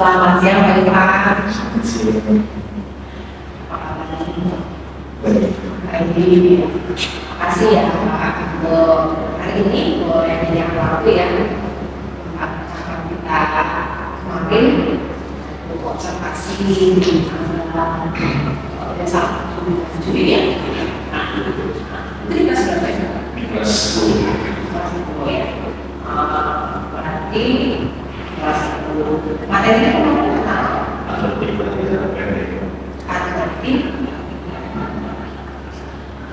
Selamat siang Pak Irfan. Selamat siang. Apa kabarnya? Baik. Terima kasih ya Pak untuk hari ini boleh yang waktu ya akan kita kemarin untuk observasi di tanggal besok Juli ya. Itu di kelas berapa ya? Kelas 10. Kelas 10 ya. Berarti kelas 10 materinya kemarin tentang Ada tiga pendek. alternatif.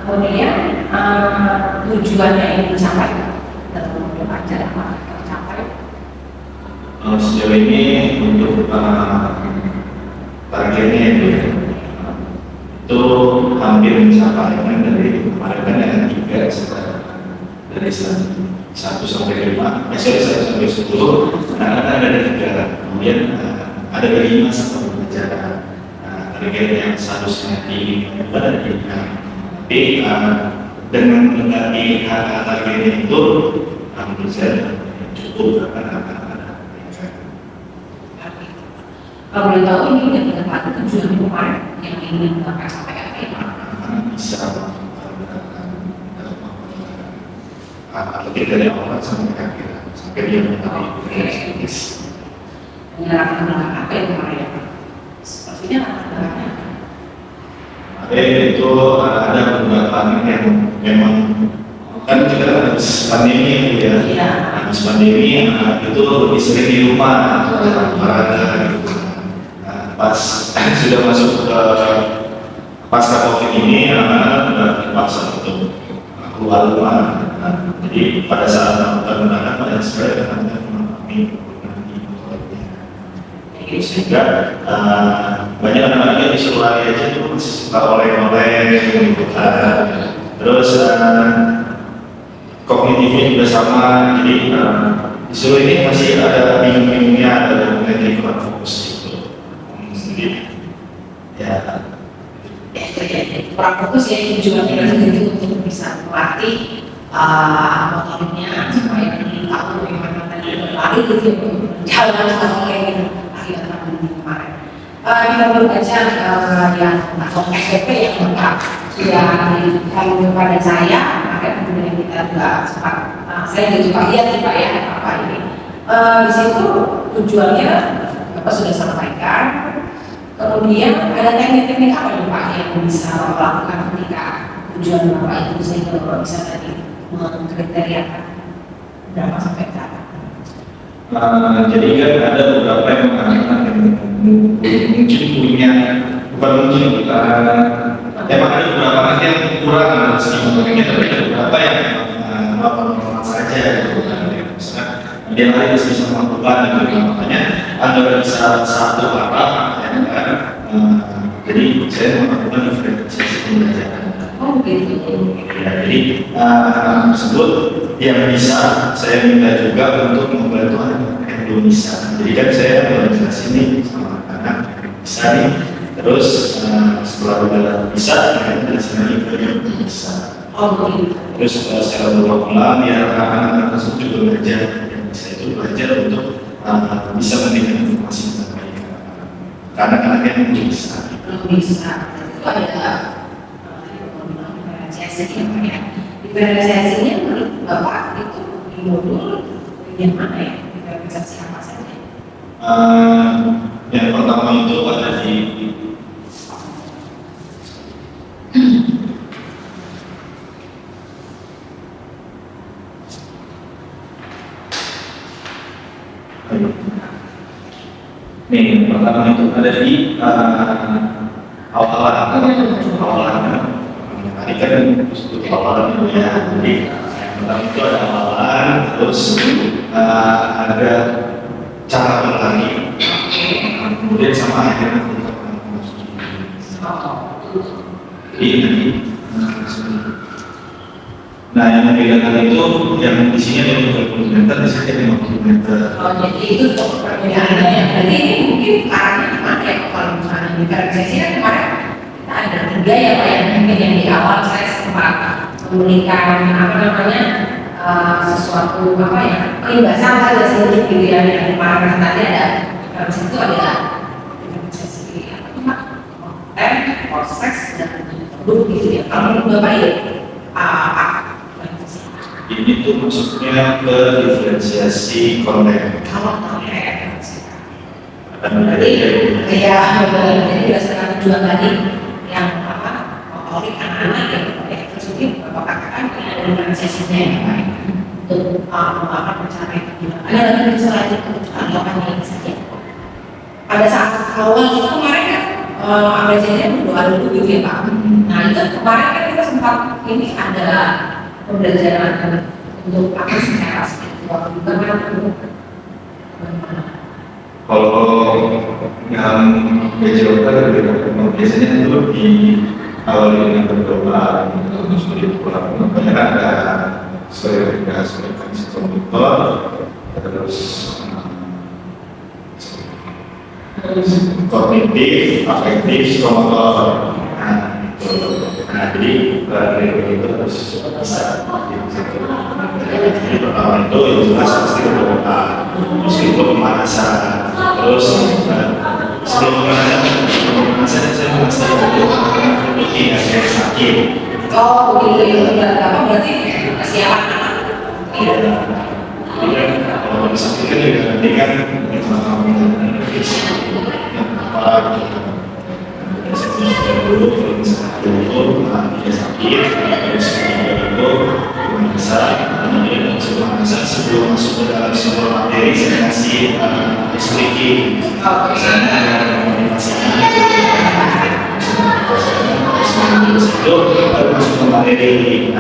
Kemudian tujuannya ini dicapai dalam acara apa tercapai? Sejauh ini untuk targetnya itu hampir mencapai kan dari kemarin kan ada 3 dari 1 sampai 5, sorry 1 sampai 10, nah ada 3, kemudian ada 5 sampai pelajaran. Target yang seharusnya di ada 3. Tapi dengan mendekati targetnya itu, menurut saya cukup akan ada. Kalau boleh tahu ini dengan Pak tujuan kemarin yang ingin Bapak sampaikan apa ya? Bisa atau dari awal sampai akhir sampai dia mengetahui teknis. Menyerahkan apa yang kemarin ya? Sepertinya latar Itu ada beberapa yang memang kan kita habis pandemi ya. Iya. Habis pandemi itu lebih sering di rumah olahraga gitu. Pas sudah masuk ke pasca COVID ini anak-anak dipaksa untuk keluar rumah. Jadi pada saat melakukan undangan pada saya akan mengalami sehingga banyak anak-anak yang disuruh lari aja itu masih suka oleh-oleh gitu. Terus kognitifnya juga sama, jadi disuruh ini masih ada bingung-bingungnya, ada yang kurang fokus gitu. Jadi ya kurang fokus ya tujuannya itu untuk bisa melatih motoriknya supaya dia tahu bagaimana tadi berlari gitu jalan kayak gitu akibat pandemi kemarin. Kita berbaca yang atau SPP yang lengkap sudah diberikan kepada saya, maka kemudian kita juga sempat saya juga lihat sih Pak ya apa ini di situ tujuannya Bapak sudah sampaikan. Kemudian ada teknik-teknik apa nih Pak yang bisa melakukan ketika tujuan Bapak itu sehingga Bapak bisa tadi mengkriteriakan berapa sampai berapa? Jadi kan ada beberapa yang mengatakan yang mungkin punya emang ada beberapa anak yang kurang meskipun tapi ada beberapa yang normal saja gitu kan. Misalnya dia lain bisa melakukan gitu, makanya antara bisa satu arah ya kan. Jadi saya melakukan diferensiasi pembelajaran. Oh gitu. Ya, jadi anak tersebut yang bisa saya minta juga untuk membantu anak yang belum bisa. Jadi kan saya belajar sini sama anak yang bisa nih. Terus setelah udah bisa, kita sini juga bisa. Oh gitu. Terus secara berulang-ulang ya anak-anak tersebut juga belajar. Yang bisa itu belajar untuk bisa memberikan informasi tentang mereka. Karena anak-anak yang belum bisa. Belum bisa. Itu ada diferensiasinya ya. Diferensiasinya menurut Bapak itu di modul yang mana ya? Diferensiasi apa saja? Yang pertama itu ada di nih, pertama itu ada di awalan. Tadi kan untuk awalan ya. Jadi yang pertama itu ada awalan, terus ada cara berlari, kemudian sama akhirnya nah yang membedakan itu yang di sini ada 30 meter, di sini ada 50 meter. Oh jadi itu perbedaannya. Jadi ini mungkin arahnya kemana ya kalau misalnya diferensiasi kan kemarin kita ada 3 ya Pak ya, mungkin yang di awal saya sempat memberikan apa namanya sesuatu apa ya perimbasan saja sedikit gitu ya yang kemarin tadi ada Dalam situ ada diferensiasi konten, proses, dan produk gitu ya. Kalau menurut Bapak ya, apa? Ini tuh maksudnya ke diferensiasi konten. Kalau konten, berarti ya jadi berdasarkan tujuan tadi yang apa? Motorik anak-anak ya tersebut Bapak katakan ada diferensiasinya ya Pak untuk apa mencari tujuan. Ada lagi misalnya tanggapan ini saja. Pada saat awal itu kemarin kan ABCD berdoa dulu gitu ya Pak. Nah itu kemarin kan kita sempat ini ada pembelajaran untuk apa secara spiritual juga kan bagaimana? Kalau yang bejelokal biasanya itu di awal dengan berdoa untuk spiritual. Makanya ada soliditas kontributor terus kognitif, afektif, psikomotor. Nah, jadi itu harus bisa. Jadi pertama itu yang jelas pasti berdoa, meskipun pemanasan, terus sebelum pemanasan saya memastikan tidak saya sakit. Oh begitu ya, apa berarti kesiapan anak? Iya. Kalau sakit kan juga nanti kan dulu dia sakit, terus itu bisa sebelum masuk ke dalam sebuah materi saya kasih expliking misalnya motivasinya itu baru masuk ke materi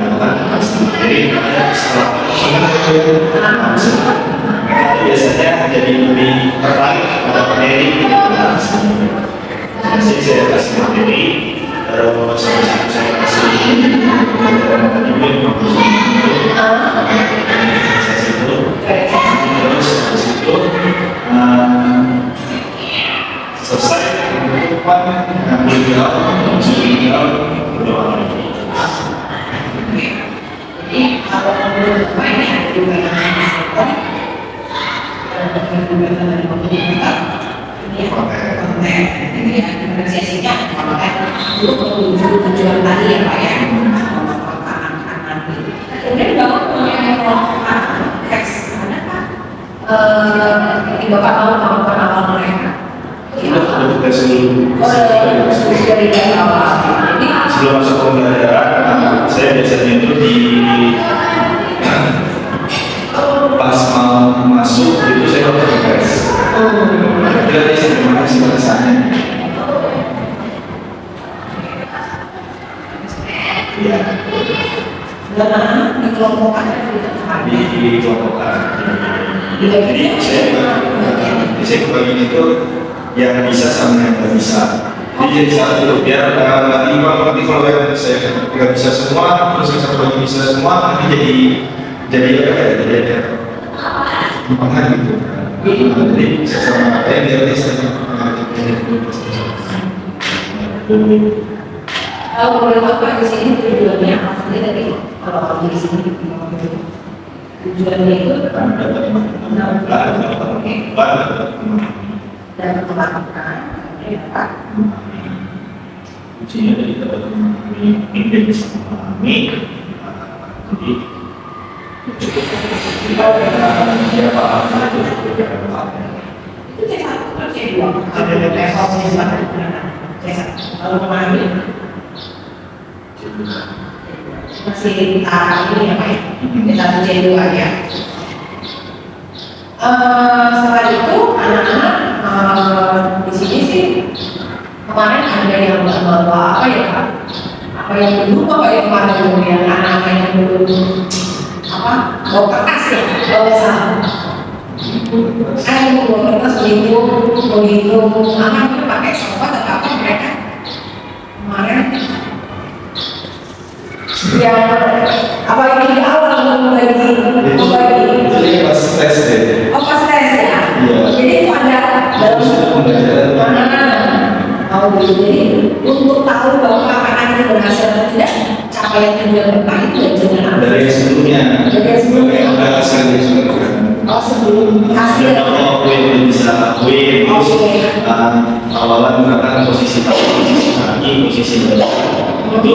biasanya jadi lebih tertarik pada materi jadi saya kasih materi terus saya kasih selesai depan ambil jawab berdoa lagi. Jadi kalau menurut Bapak ini ada juga yang konten ini ya diferensiasinya konten untuk menuju tujuan tadi ya Pak ya anak-anak ini. Kemudian Bapak mengenai teks ada Pak yang Bapak tahu kemampuan awal mereka. Untuk tes dulu. Dari awal. Jadi Sebelum masuk pembelajaran, saya biasanya itu di pas mau masuk itu saya harus tes. Jadi saya gimana sih rasanya? Iya. dan anak dikelompokkan Di kelompokkan. Jadi saya kebagian itu yang bisa sama yang nggak bisa. Jadi satu biar nanti kalau yang saya nggak bisa semua, terus yang satu lagi bisa semua, nanti jadi apa ya? Jadi gimana gitu? Jadi bisa sama apa yang dia bisa. Kalau boleh Bapak di sini tujuannya maksudnya dari kalau di sini tujuannya itu dan melakukan Pak. Kuncinya dari dapat memimpin bisa memahami. Jadi cukup siapa itu Itu C1 atau C2? Kalau level C1 kalau memahami masih tahap ini ya Pak ya, kita C2 aja. Setelah itu anak-anak di sini sih kemarin ada yang bawa apa ya Pak? Apa yang belum apa ya kemarin yang anak-anak yang belum apa? Bawa kertas ya, bawa sampah. Bawa kertas menghitung anak itu pakai sofa atau apa mereka kemarin yang apa yang di awal membagi itu pas tes deh. oh pas tes ya. Iya. Jadi itu ada dalam mau jadi untuk tahu bahwa anak ini berhasil atau tidak capaian tujuan Bapak itu ya dengan Dari yang sebelumnya. Dari yang sebelumnya. Ada hasil yang sebelumnya. Oh, sebelum hasil. Ada aku yang belum bisa lakuin, terus awalan mengatakan posisi kaki, posisi badan. Itu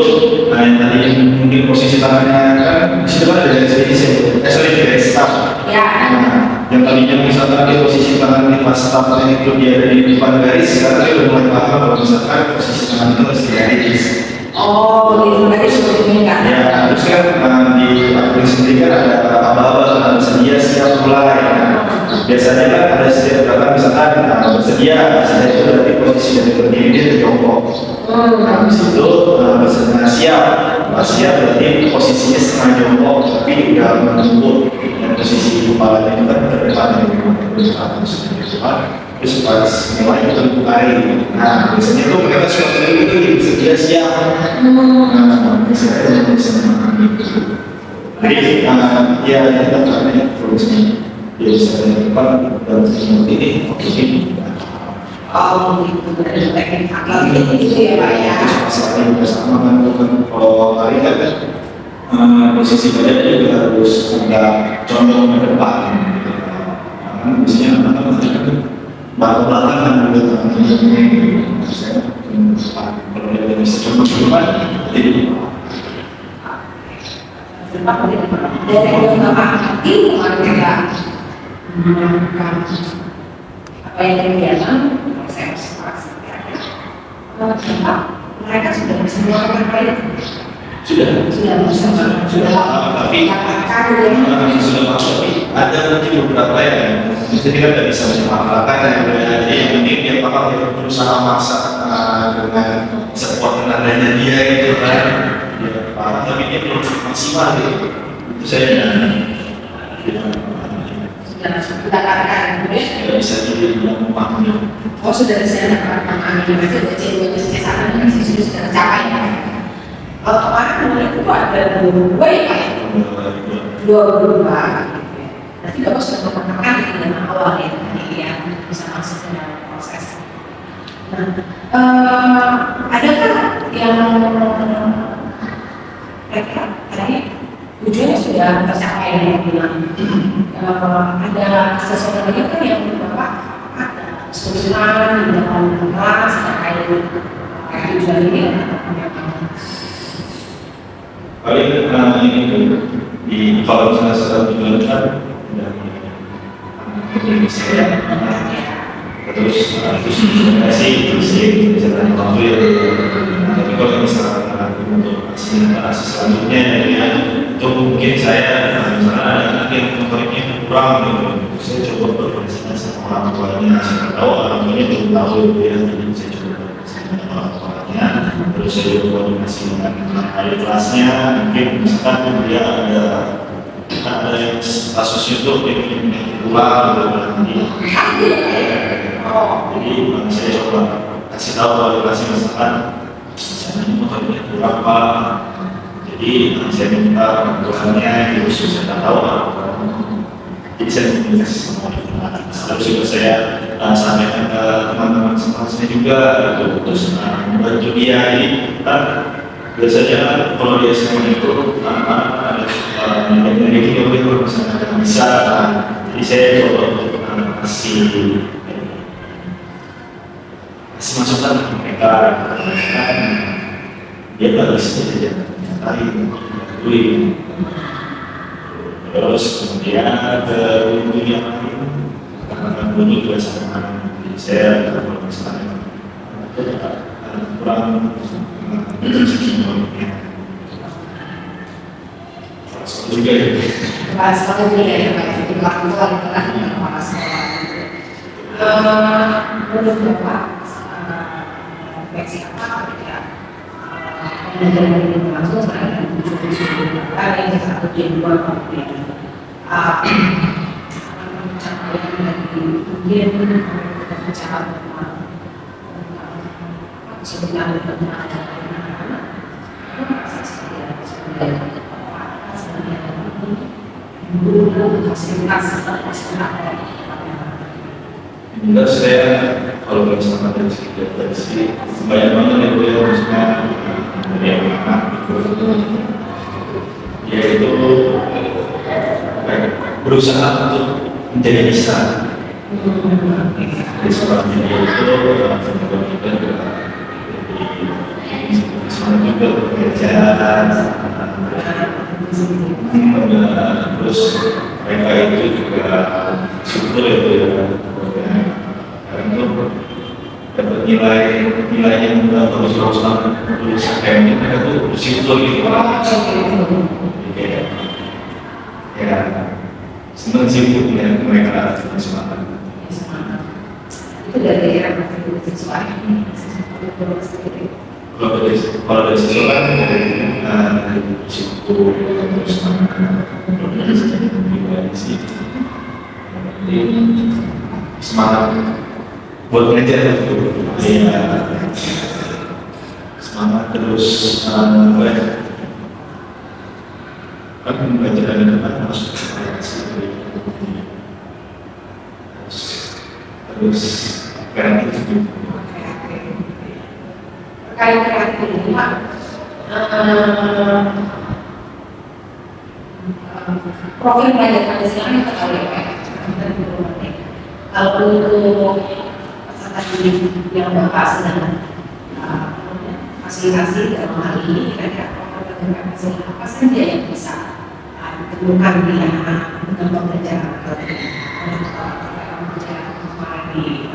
yang tadi mungkin posisi tangannya kan di situ kan ada ekspedisi, dari staff. Ya. Yang tadinya misalkan di posisi tangan di pas staffnya itu dia ada di depan garis, sekarang dia udah mulai paham kalau misalkan posisi tangan itu harus di garis. Oh, gitu dari sebelumnya enggak? Ya, terus kan di akun sendiri kan ada aba-aba bersedia siap mulai. Biasanya kan ada setiap kata misalkan bersedia itu berarti posisi dari berdiri dia terjongkok. Nah, di situ bersedia siap berarti posisinya setengah jongkok tapi udah menunggu dan posisi kepala itu kan terdepan dari depan. Terus pas mulai itu terbukai. Nah, biasanya tuh mereka suka itu bersedia siap. Jadi, ya kita karena terusnya dia bisa depan dan seperti ini, oke. Oh, gitu dari teknik akal gitu ya Pak ya. Masalahnya bersama kan kalau hari kan posisi badan juga harus agak condong ke depan. Biasanya anak-anak baru belakangan juga saya kalau dia bisa condong ke depan jadi dari yang Bapak hati juga melakukan apa yang kegiatan saya observasi mereka sudah bisa melakukan hal itu sudah bisa tapi ada mungkin beberapa yang jadi kan tidak bisa menyematkan jadi yang penting dia paham dia berusaha maksa dengan sekuat tenaganya dia gitu kan dia paham tapi dia belum maksimal gitu itu saya sudah katakan tidak bisa jadi bilang memahami. Oh sudah saya memahami berarti ada ciri-ciri kesehatan yang sudah tercapai ya. Kalau kemarin itu ada dua ya Pak? Dua. Berarti Bapak sudah mengatakan di dalam awal ya tadi yang bisa masuk ke dalam proses. Nah, adakah yang kayaknya tujuannya sudah tercapai yang bilang ada sesuatu lagi kan yang Bapak ada kesulitan di dalam kelas terkait tujuan ini paling ini di kalau misalnya secara tujuan kan dari saya terus komunikasi bisa tanya waktu ya tapi kalau misalnya untuk aksi selanjutnya ya itu mungkin saya misalnya ada anak yang motoriknya kurang gitu saya coba berkoordinasi sama orang tuanya saya tahu orang tuanya belum tahu ya jadi saya coba berkoordinasi dengan orang tuanya terus saya coba koordinasi dengan adik kelasnya mungkin misalkan dia ada yang kasusnya itu yang kurang gitu jadi saya coba kasih tahu adik kelasnya misalkan misalnya motoriknya kurang apa jadi saya minta kebutuhannya itu saya tahu jadi saya komunikasi sama orang terus juga saya sampaikan ke teman-teman sekelasnya juga terus membantu dia ini kan biasanya kalau di SMA itu ada dari video misalnya bisa jadi saya coba untuk kasih masukan ke mereka dia bagus saja tadi terus kemudian ke guru yang lain karena guru juga sama saya kalau misalnya kurang juga ya bahasa juga ya Pak jadi melakukan para sekolah menurut Bapak refleksi apa ketika pembelajaran ini berlangsung sekarang ada yang satu yang dua kemudian pencapaian dari kemudian kita bicara tentang sebenarnya tentang enggak saya kalau misalnya dari segi versi banyak banget yang gue harusnya dari anak ya itu berusaha untuk menjadi bisa. Dari sekolah media itu kita juga semangat juga bekerja, terus mereka itu juga syukur ya, karena itu dapat nilai yang bagus banget, lulus akademik mereka tuh bersyukur gitu. Ya, senang sih ya mereka semangat. Itu dari era siswa. Kalau dari siswa kan dari syukur terus semangat buat ngejar itu, semangat terus kan belajar dari depan harus terus kreatif juga. Terkait kreatif ini Pak, profil belajar Pancasila yang terkait ya Pak. Kalau untuk peserta didik yang Bapak sedang fasilitasi dalam hal ini, kira-kira profil belajar Pancasila apa saja yang bisa ditemukan di anak dengan pembelajaran di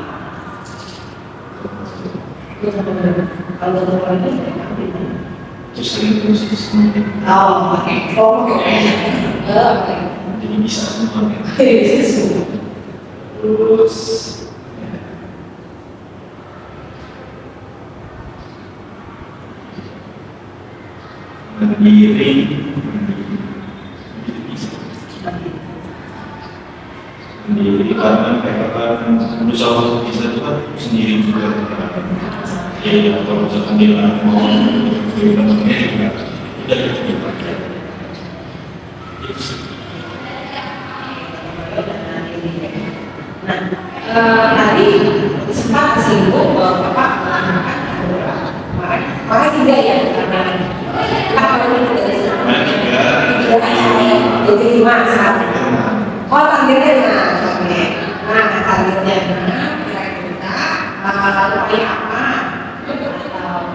kalau untuk ini terus oh oke jadi bisa semua ya. Terus mandiri karena mereka kan berusaha untuk bisa itu kan sendiri juga. Ya, kalau misalkan dia mau teman-temannya juga udah dipakai. Nah, tadi sempat disinggung bahwa Bapak mengatakan kemarin tidak ya karena apa ini dari sana jadi lima saat oh targetnya nah targetnya kira-kira upaya apa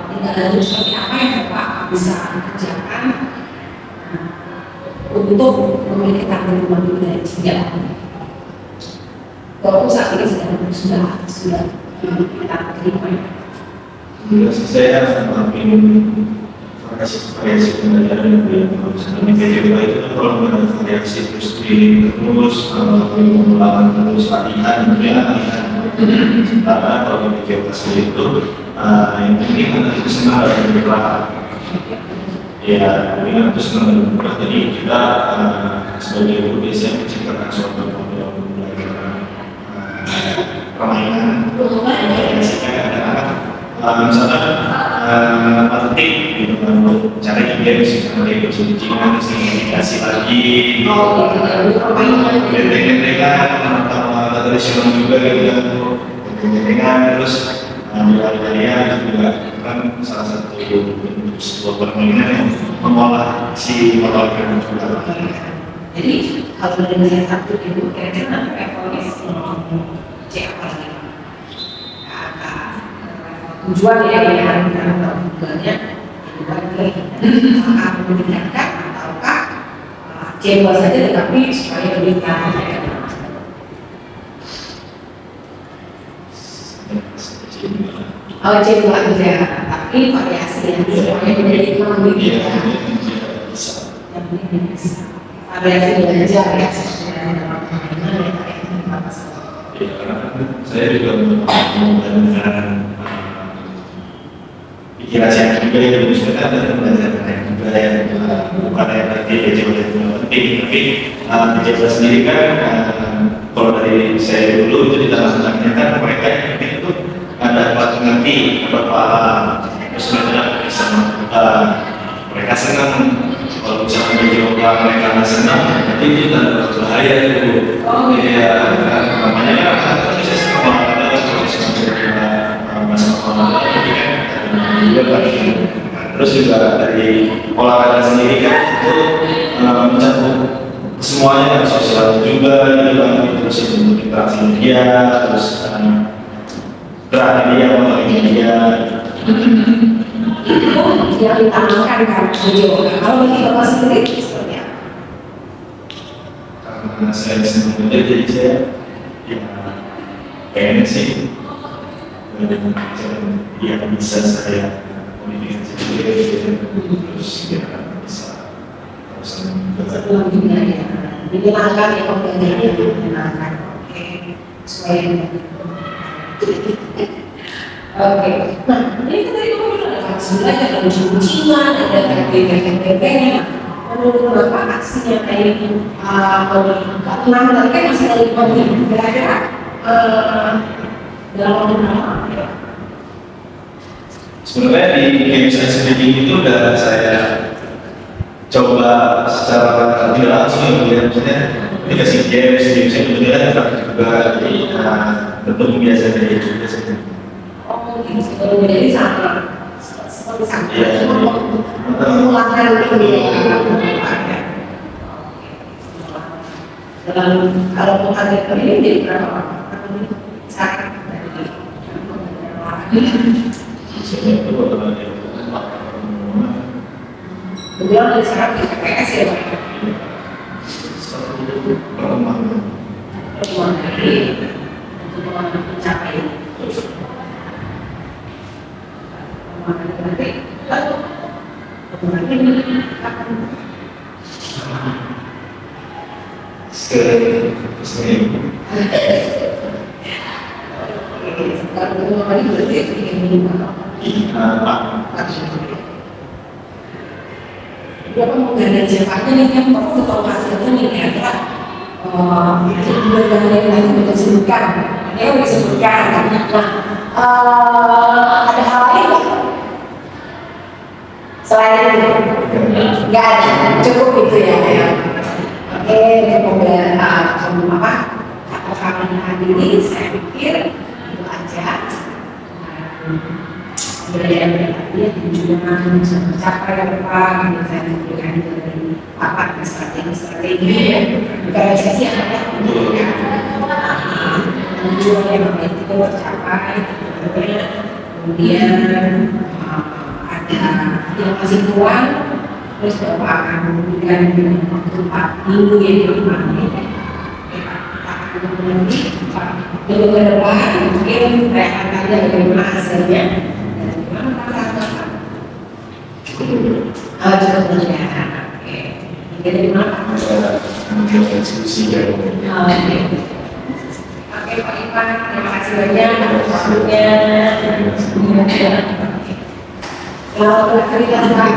tindak lanjut seperti apa yang Bapak bisa kerjakan untuk memiliki target mandiri dari sejak walaupun saat ini sudah kita terima. Saya variasi pembelajaran yang sebenarnya PJK itu kan kalau ada variasi terus pengulangan terus latihan sementara kalau PJK itu yang penting kan itu senang dan bergerak ya dengan itu senang dan bergerak jadi kita sebagai guru biasanya menciptakan suatu model pembelajaran permainan misalnya penting gitu kan cara dia bisa mulai bersucian dikasih lagi dengan tradisional juga gitu dengan terus nilai-nilainya juga kan salah satu bentuk sebuah permainan yang mengolah si motor juga. Jadi kalau dari saya satu itu kira-kira nanti evaluasi cek apa lagi tujuan ya yang tujuannya apakah meningkatkan ataukah C2 saja tetapi supaya lebih tahan C2 aja tapi variasi yang supaya menjadi lebih bisa variasi belajar ya saya juga dengan pikiran saya juga yang sebenarnya ada pembelajaran juga yang bukan yang nanti PJJ penting tapi PJJ sendiri kan kalau dari saya dulu itu di dalam kan mereka itu ada pelatih nanti beberapa terus mereka bisa mereka senang kalau misalnya PJJ mereka nggak senang nanti itu tidak berbahaya itu ya namanya kan bisa sama ada masalah terus juga dari olahraga sendiri kan itu mencakup semua semuanya sosial juga gitu kan, terus untuk interaksi media, terus gerak media, motor media. Itu yang ditanamkan kan video. Kalau bagi Bapak sendiri seperti apa? Karena saya senang media, jadi saya ya pengen sih yang bisa saya komunikasi terus ya bisa Sebelum juga ya menyenangkan ya pembelajarannya menyenangkan. Oke, sesuai. Oke, nah ini kan tadi kamu bilang ada faksi belajar, ada ujian, ada TPP-nya. Menurut Bapak aksinya kayak keenam tadi kan masih lagi pemilih. Kira-kira dalam waktu berapa? Sebenarnya di game science speaking itu udah saya coba secara tidak langsung ya, maksudnya ini kasih games kemudian juga bentuk biasa dari juga saja. Oh, gitu. Jadi sama seperti sama. Mengulangkan itu ya. Dalam kalau mau target ini jadi berapa? Cara Misalnya itu kemudian ada syarat di TPS ya Pak? perkembangan Pertemuan hari untuk mencapai pertemuan ini akan sering kalau pertemuan ini berarti ingin minimal dia kan menggandeng siapanya nih yang perlu tahu hasilnya nih kira-kira hasil pembelajaran yang tadi kita sebutkan yang udah disebutkan ada hal lain nggak selain itu nggak ada cukup itu ya oke semoga apa kami hadiri saya pikir itu aja pembelajaran tadi yang tujuan bisa tercapai apa yang saya memberikan dari apa strategi bukan sesi yang banyak tujuan yang baik itu tercapai kemudian ada yang masih kurang terus Bapak akan memberikan waktu 4 minggu yang kelima nanti minggu ke depan mungkin rekan kalian bagaimana hasilnya dan bagaimana perasaan Bapak cukup menyenangkan. Oke, jadi gimana Pak? diskusi ya. Oke Pak Ivan, terima kasih banyak atas waktunya. Selamat beraktivitas Pak.